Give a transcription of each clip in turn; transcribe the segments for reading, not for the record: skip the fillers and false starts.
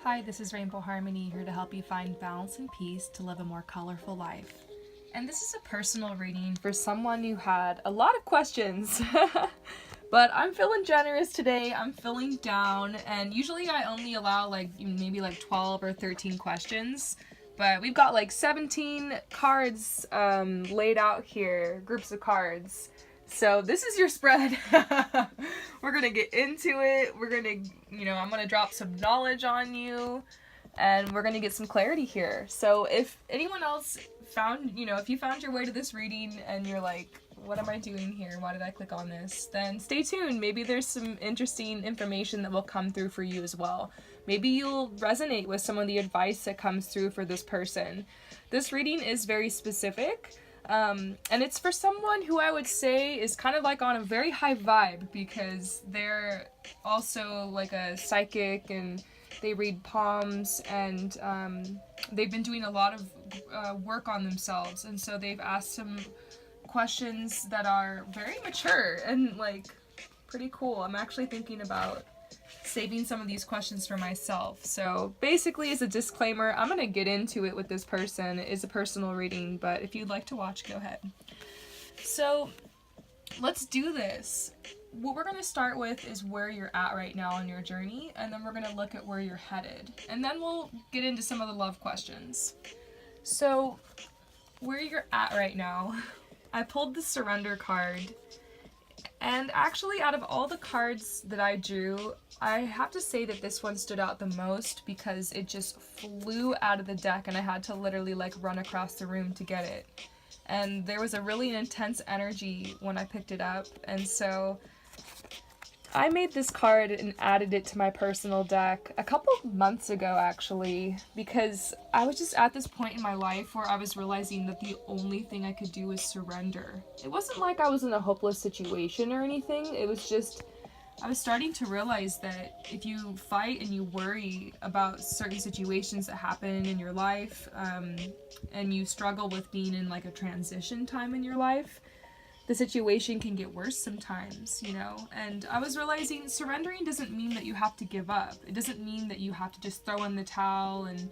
Hi, this is Rainbow Harmony, here to help you find balance and peace to live a more colorful life. And this is a personal reading for someone who had a lot of questions. But I'm feeling generous today, I'm feeling down, and usually I only allow maybe 12 or 13 questions. But we've got 17 cards laid out here, groups of cards. So this is your spread. We're gonna get into it. We're gonna, I'm gonna drop some knowledge on you, and we're gonna get some clarity here. So if anyone else found, if you found your way to this reading and you're like, what am I doing here? Why did I click on this? Then stay tuned. Maybe there's some interesting information that will come through for you as well. Maybe you'll resonate with some of the advice that comes through for this person. This reading is very specific. And it's for someone who I would say is kind of on a very high vibe, because they're also a psychic and they read palms, and they've been doing a lot of work on themselves, and so they've asked some questions that are very mature and pretty cool. I'm actually thinking about saving some of these questions for myself. So basically, as a disclaimer, I'm going to get into it with this person. It is a personal reading, but if you'd like to watch, go ahead. So let's do this. What we're going to start with is where you're at right now on your journey, and then we're going to look at where you're headed, and then we'll get into some of the love questions. So where you're at right now, I pulled the surrender card. And actually, out of all the cards that I drew, I have to say that this one stood out the most because it just flew out of the deck and I had to literally run across the room to get it. And there was a really intense energy when I picked it up, and so I made this card and added it to my personal deck a couple months ago, actually, because I was just at this point in my life where I was realizing that the only thing I could do was surrender. It wasn't like I was in a hopeless situation or anything. It was just, I was starting to realize that if you fight and you worry about certain situations that happen in your life, and you struggle with being in a transition time in your life, the situation can get worse sometimes, and I was realizing surrendering doesn't mean that you have to give up. It doesn't mean that you have to just throw in the towel, and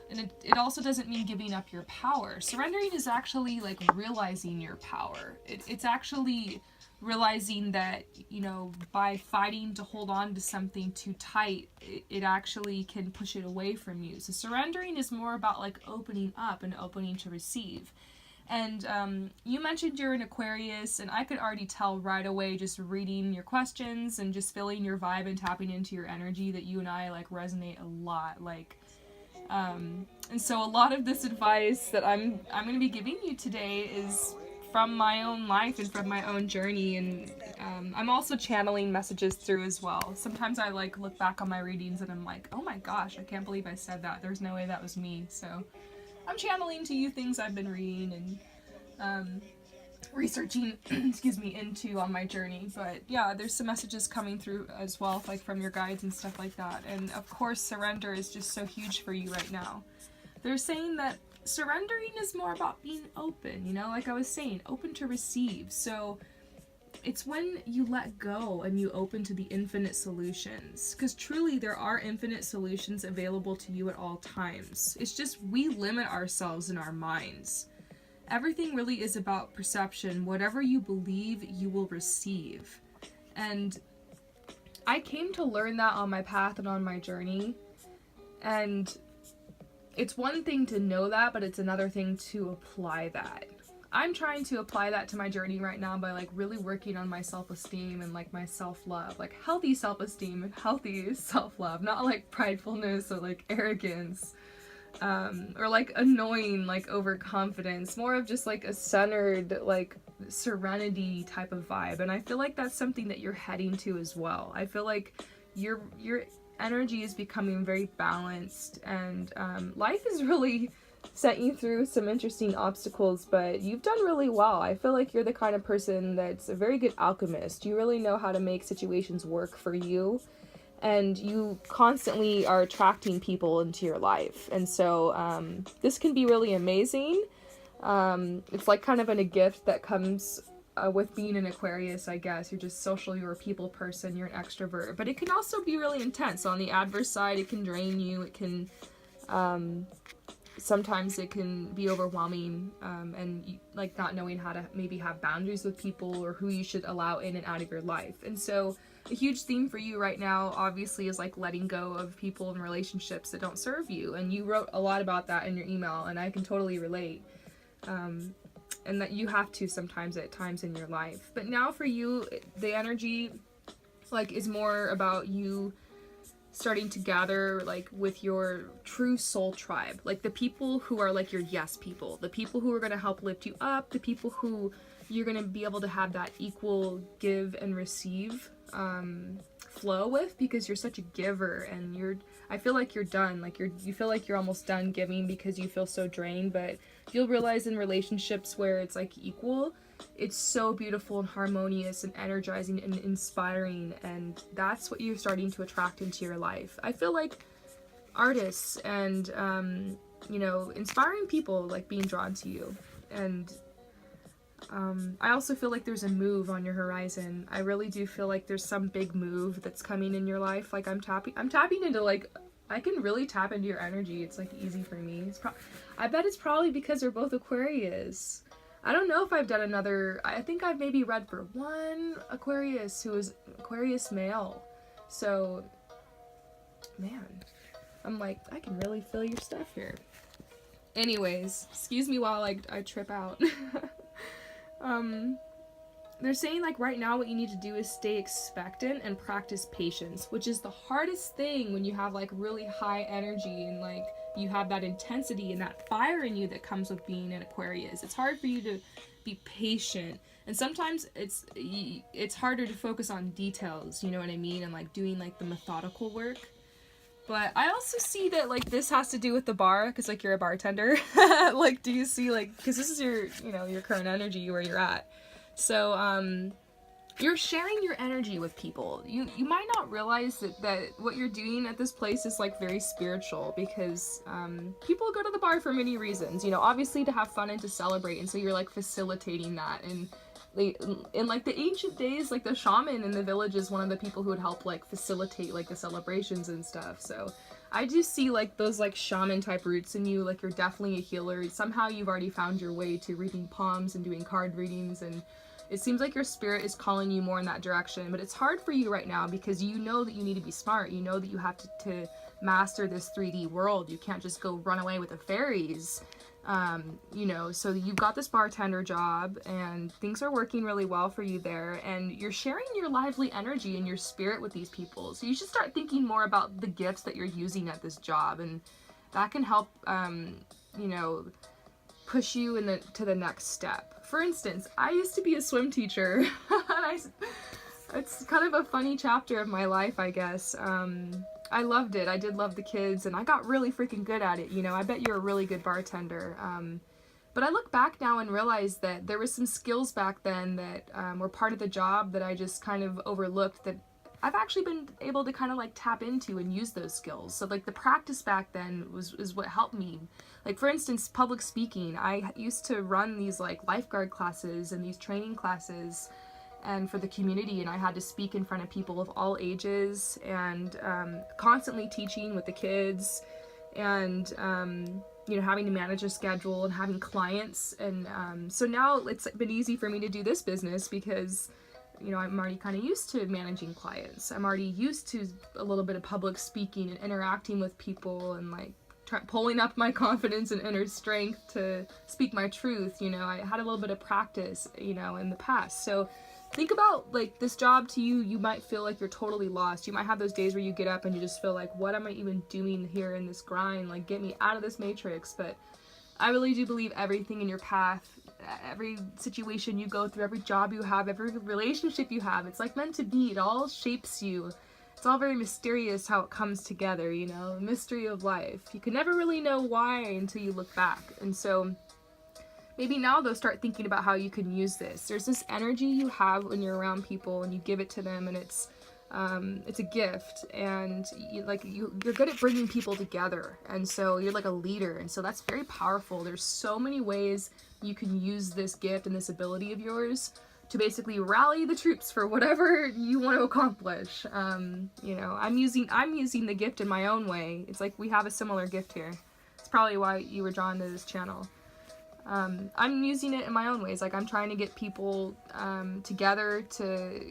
it also doesn't mean giving up your power. Surrendering is actually realizing your power. It's actually realizing that, by fighting to hold on to something too tight, it actually can push it away from you. So surrendering is more about opening up and opening to receive. And you mentioned you're an Aquarius, and I could already tell right away just reading your questions and just feeling your vibe and tapping into your energy that you and I resonate a lot. And so a lot of this advice that I'm going to be giving you today is from my own life and from my own journey, and I'm also channeling messages through as well. Sometimes I look back on my readings and I'm like, oh my gosh, I can't believe I said that. There's no way that was me. So I'm channeling to you things I've been reading and researching into on my journey. But yeah, there's some messages coming through as well, from your guides and stuff like that. And of course, surrender is just so huge for you right now. They're saying that surrendering is more about being open, like I was saying, open to receive. So it's when you let go and you open to the infinite solutions, because truly there are infinite solutions available to you at all times. It's just we limit ourselves in our minds. Everything really is about perception. Whatever you believe, you will receive. And I came to learn that on my path and on my journey. And it's one thing to know that, but it's another thing to apply that. I'm trying to apply that to my journey right now by really working on my self-esteem and my self-love, healthy self-esteem and healthy self-love, not pridefulness or arrogance, or annoying overconfidence, more of just a centered serenity type of vibe. And I feel that's something that you're heading to as well. I feel your energy is becoming very balanced, and life is really sent you through some interesting obstacles, but you've done really well. I feel you're the kind of person that's a very good alchemist. You really know how to make situations work for you, and you constantly are attracting people into your life. And so this can be really amazing. It's kind of a gift that comes with being an Aquarius, I guess. You're just social, you're a people person, you're an extrovert. But it can also be really intense. On the adverse side, it can drain you. It can, sometimes it can be overwhelming, and you, like not knowing how to maybe have boundaries with people or who you should allow in and out of your life. And so a huge theme for you right now, obviously, is like letting go of people and relationships that don't serve you. And you wrote a lot about that in your email, and I can totally relate. And that you have to sometimes at times in your life. But now for you, the energy like is more about you starting to gather like with your true soul tribe, like the people who are like your yes people, the people who are going to help lift you up, the people who you're going to be able to have that equal give and receive flow with, because you're such a giver. And I feel like you're done, like you feel like you're almost done giving because you feel so drained. But you'll realize in relationships where it's like equal, it's so beautiful and harmonious and energizing and inspiring, and that's what you're starting to attract into your life. I feel like artists and inspiring people like being drawn to you. And I also feel like there's a move on your horizon. I really do feel like there's some big move that's coming in your life. Like I'm tapping into, like, I can really tap into your energy. It's like easy for me. I bet it's probably because we're both Aquarius. I don't know if I've done another, I think I've maybe read for one Aquarius who is Aquarius male. So, man, I'm like, I can really feel your stuff here. Anyways, excuse me while I trip out. They're saying like right now what you need to do is stay expectant and practice patience, which is the hardest thing when you have like really high energy and like you have that intensity and that fire in you that comes with being an Aquarius. It's hard for you to be patient, and sometimes it's harder to focus on details, you know what I mean, and like doing like the methodical work. But I also see that like this has to do with the bar, because like you're a bartender. Like, do you see, like, because this is your your current energy where you're at. So you're sharing your energy with people. You might not realize that what you're doing at this place is like very spiritual, because people go to the bar for many reasons, obviously to have fun and to celebrate, and so you're like facilitating that. And in like the ancient days, like the shaman in the village is one of the people who would help like facilitate like the celebrations and stuff. So I do see like those like shaman type roots in you. Like you're definitely a healer. Somehow you've already found your way to reading palms and doing card readings, and it seems like your spirit is calling you more in that direction. But it's hard for you right now because you know that you need to be smart. You know that you have to master this 3D world. You can't just go run away with the fairies. So you've got this bartender job and things are working really well for you there, and you're sharing your lively energy and your spirit with these people. So you should start thinking more about the gifts that you're using at this job, and that can help, push you to the next step. For instance, I used to be a swim teacher. It's kind of a funny chapter of my life, I guess. I loved it. I did love the kids, and I got really freaking good at it. I bet you're a really good bartender. But I look back now and realize that there was some skills back then that were part of the job that I just kind of overlooked, that I've actually been able to kind of like tap into and use those skills. So like the practice back then is what helped me. Like for instance, public speaking. I used to run these like lifeguard classes and these training classes and for the community, and I had to speak in front of people of all ages, and constantly teaching with the kids, and having to manage a schedule and having clients. And so now it's been easy for me to do this business because I'm already kind of used to managing clients. I'm already used to a little bit of public speaking and interacting with people, and like pulling up my confidence and inner strength to speak my truth. I had a little bit of practice in the past. So think about like this job to you. You might feel like you're totally lost. You might have those days where you get up and you just feel like, what am I even doing here in this grind? Like, get me out of this matrix. But I really do believe everything in your path, every situation you go through, every job you have, every relationship you have, it's like meant to be. It all shapes you. It's all very mysterious how it comes together, the mystery of life. You can never really know why until you look back. And so maybe now though, start thinking about how you can use this. There's this energy you have when you're around people and you give it to them, and it's a gift, and you're good at bringing people together, and so you're like a leader, and so that's very powerful. There's so many ways you can use this gift and this ability of yours to basically rally the troops for whatever you want to accomplish. You know, I'm using the gift in my own way. It's like we have a similar gift here. It's probably why you were drawn to this channel. I'm using it in my own ways. Like, I'm trying to get people together to,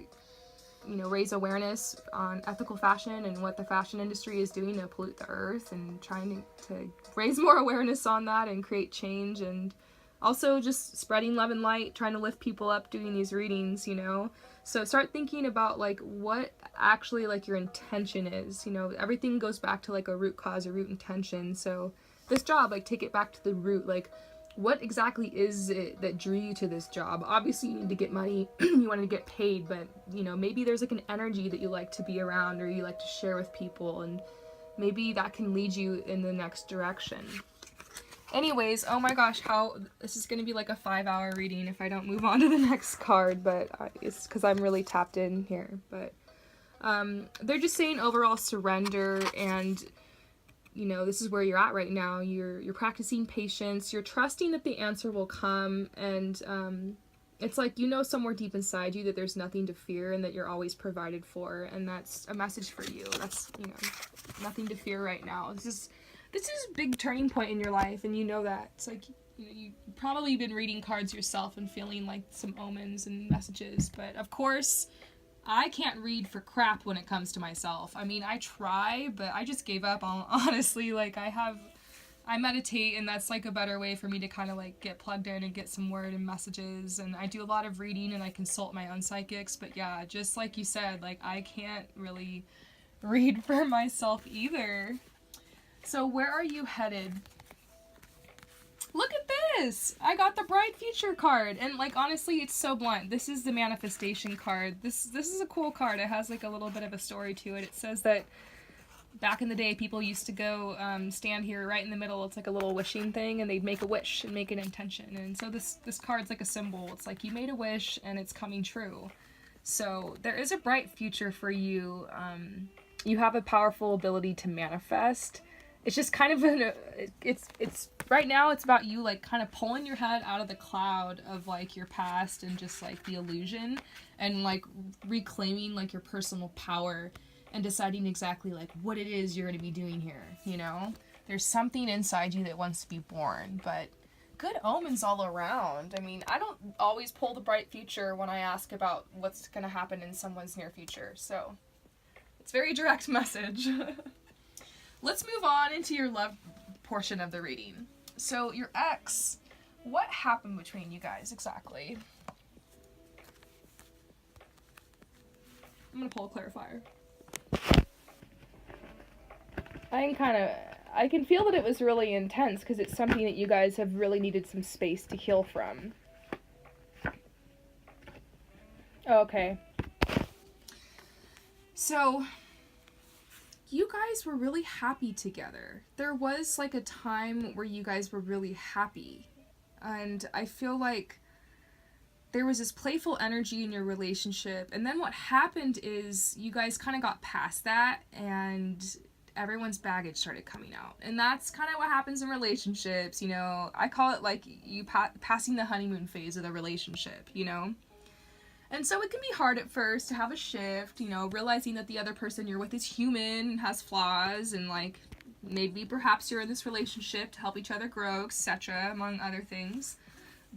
you know, raise awareness on ethical fashion and what the fashion industry is doing to pollute the earth, and trying to raise more awareness on that and create change, and also just spreading love and light, trying to lift people up doing these readings, you know. So start thinking about like what actually like your intention is, you know. Everything goes back to like a root cause, a root intention. So this job, like, take it back to the root. Like, what exactly is it that drew you to this job? Obviously you need to get money, you want to get paid, but you know, maybe there's like an energy that you like to be around, or you like to share with people, and maybe that can lead you in the next direction. Anyways, oh my gosh, how this is going to be like a 5-hour reading if I don't move on to the next card, but it's because I'm really tapped in here. But they're just saying overall surrender, and you know, this is where you're at right now. You're practicing patience, you're trusting that the answer will come, and it's like, you know, somewhere deep inside you that there's nothing to fear and that you're always provided for, and that's a message for you. That's, you know, nothing to fear right now. This is a big turning point in your life, and you know that. It's like, you know, you've probably been reading cards yourself and feeling like some omens and messages, but of course I can't read for crap when it comes to myself. I mean, I try, but I just gave up on, honestly. Like, I meditate, and that's like a better way for me to kind of like get plugged in and get some word and messages, and I do a lot of reading and I consult my own psychics. But yeah, just like you said, like, I can't really read for myself either. So where are you headed? Look at this! I got the Bright Future card, and like, honestly, it's so blunt. This is the manifestation card. This is a cool card. It has like a little bit of a story to it. It says that back in the day, people used to go stand here right in the middle. It's like a little wishing thing, and they'd make a wish and make an intention. And so this card's like a symbol. It's like you made a wish and it's coming true. So there is a bright future for you. You have a powerful ability to manifest. It's just kind of it's right now it's about you like kind of pulling your head out of the cloud of like your past and just like the illusion, and like reclaiming like your personal power and deciding exactly like what it is you're going to be doing here, you know? There's something inside you that wants to be born, but good omens all around. I mean, I don't always pull the bright future when I ask about what's going to happen in someone's near future, so it's a very direct message. Let's move on into your love portion of the reading. So your ex, what happened between you guys exactly? I'm gonna pull a clarifier. I can feel that it was really intense because it's something that you guys have really needed some space to heal from. Okay. So you guys were really happy together. There was like a time where you guys were really happy. And I feel like there was this playful energy in your relationship. And then what happened is you guys kind of got past that, and everyone's baggage started coming out. And that's kind of what happens in relationships, you know. I call it like you passing the honeymoon phase of the relationship, you know. And so it can be hard at first to have a shift, you know, realizing that the other person you're with is human and has flaws, and like maybe perhaps you're in this relationship to help each other grow, etc., among other things.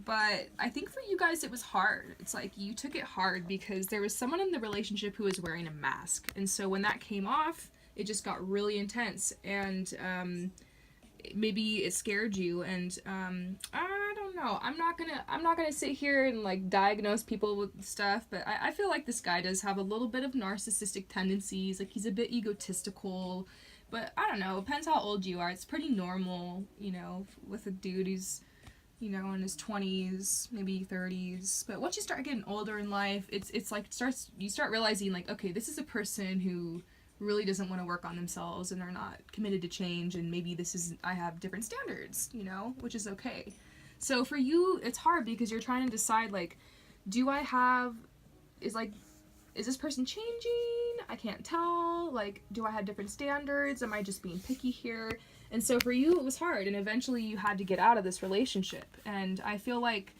But I think for you guys it was hard. It's like you took it hard because there was someone in the relationship who was wearing a mask. And so when that came off, it just got really intense, and maybe it scared you, and I don't know. I'm not gonna sit here and like diagnose people with stuff, but I feel like this guy does have a little bit of narcissistic tendencies. Like, he's a bit egotistical, but I don't know. It depends how old you are. It's pretty normal, you know, with a dude who's, you know, in his 20s, maybe 30s. But once you start getting older in life, it's like you start realizing like, okay, this is a person who really doesn't want to work on themselves, and they're not committed to change, and maybe I have different standards, you know, which is okay. So for you, it's hard because you're trying to decide, like, is this person changing? I can't tell. Like, do I have different standards? Am I just being picky here? And so for you, it was hard, and eventually you had to get out of this relationship. And I feel like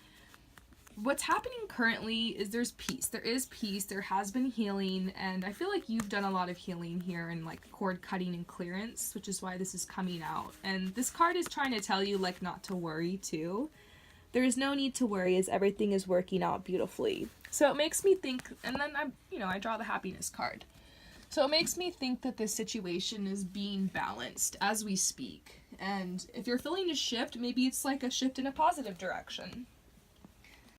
what's happening currently is there's peace. There is peace. There has been healing, and I feel like you've done a lot of healing here and like cord cutting and clearance, which is why this is coming out. And this card is trying to tell you like not to worry too. There is no need to worry as everything is working out beautifully. So it makes me think, and then I draw the happiness card. So it makes me think that this situation is being balanced as we speak. And if you're feeling a shift, maybe it's like a shift in a positive direction.